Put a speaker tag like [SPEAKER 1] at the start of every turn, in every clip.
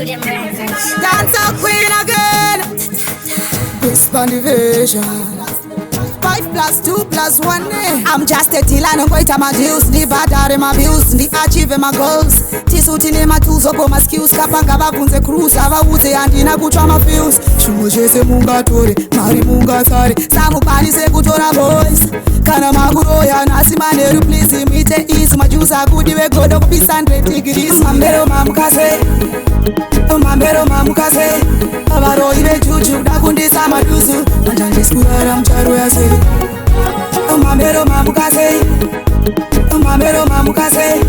[SPEAKER 1] Dancer queen again. Whisper the vision. 5+2+1. I'm just a dealer, no goita my deals. Ndi badare my bills, ndi achieve my goals. Tisuti ne matuzo po my skills. Kapanga babunze cruise, avauze andina kuchwa my feels. Shumo chese munga tore, mari munga sare. Samu pani se kutora boys. Kana maguroya nasi maneru please imite is. Majusa kudi we godo kupi 100 degrees. Mambero mamukase, mambero mamukase. Abaro ibe juju, dakundisa madusu. Manjandiskurara mcharu ya se. Mambero mamukase, mambero mamukase.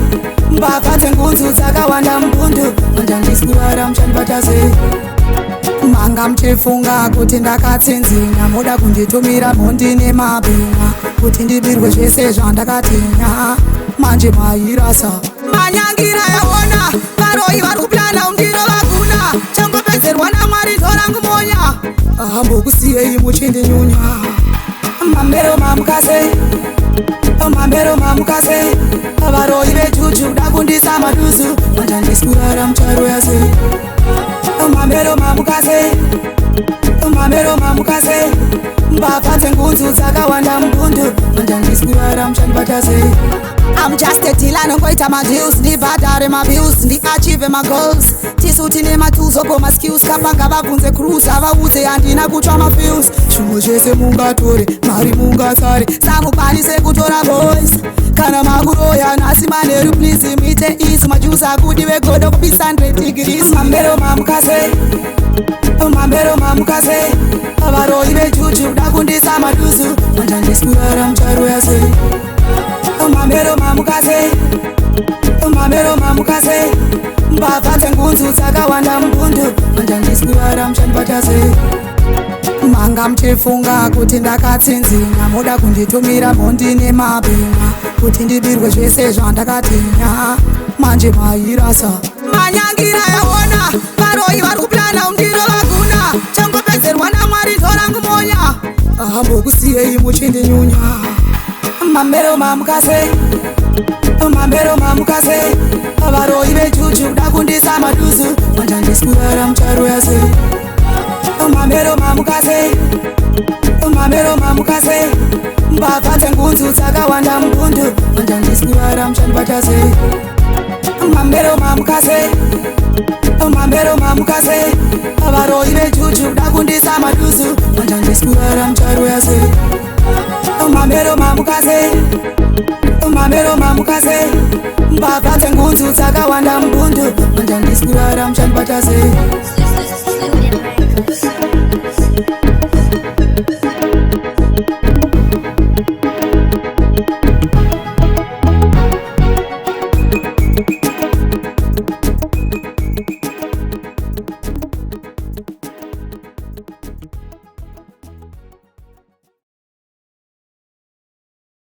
[SPEAKER 1] Mbapate ngunzu dzakawanda mbundu. Manjandiskurara mchandibatase. Manga mchifunga kuti ndakatsinzinya. Moda kunditumira mhondi nemabhinya kuti ndibirwe zvese zvandakatinya. Manje mairasa manyangira yaona. Varoi vari kuplana undiro vaguna. Changopedzerwa naMwari ndorangu monya. Ahambokusiyei muchindinyunya. Mambero mamukase, mambero mamukase. Varoi vejuju dakundisa madusu. Manjandiskurara mcharu yase. Mambero mamukase, mambero mamukase. Mbapate ngunzu dzakawanda mbundu. Manjandiskurara mchandibatase. I'm just a dealer, no goita my deals. Ndi badare my bills, ndi achieve my goals. Tisuti ne matuzo po my skills. Kapanga babunze cruise, avauze andina kuchwa my feels. Shumo chese munga tore, mari munga sare. Samu pani se kutora boys. Kana maguroya nasi maneru please imite is. Majusa kudi we godo kupi 100 degrees. Mambero mamukase, mambero mamukase. Abaro ibe juju dakundisa madusu. Manjandiskurara mcharu yase. Mambero mamukase, mambero mamukase. Mbapate ngunzu dzakawanda mbundu. Manjandiskurara mchandibatase. Manga mchifunga kuti ndakatsinzinya. Moda kunditumira mhondi nemabhinya kuti ndibirwe zvese zvandakatinya. Manje mairasa manyangira yaona. Varoi vari kuplana undiro vaguna. Changopedzerwa naMwari ndorangu monya. Ahambokusiyei muchindinyunya. Mambero mamukase, mambero mamukase. Varoi vejuju dakundisa madusu. Manjandiskurara mcharu yase. Mambero mamukase, mambero mamukase. Mbapate ngunzu dzakawanda mbundu. Manjandiskurara mchandibatase. Mambero mamukase, mambero mamukase. Varoi vejuju dakundisa madusu. Manjandiskurara mcharu yase. Mambero mamukase, mambero mamukase. Mbapate ngunzu dzakawanda mbundu. Manjandiskurara mchandibatase.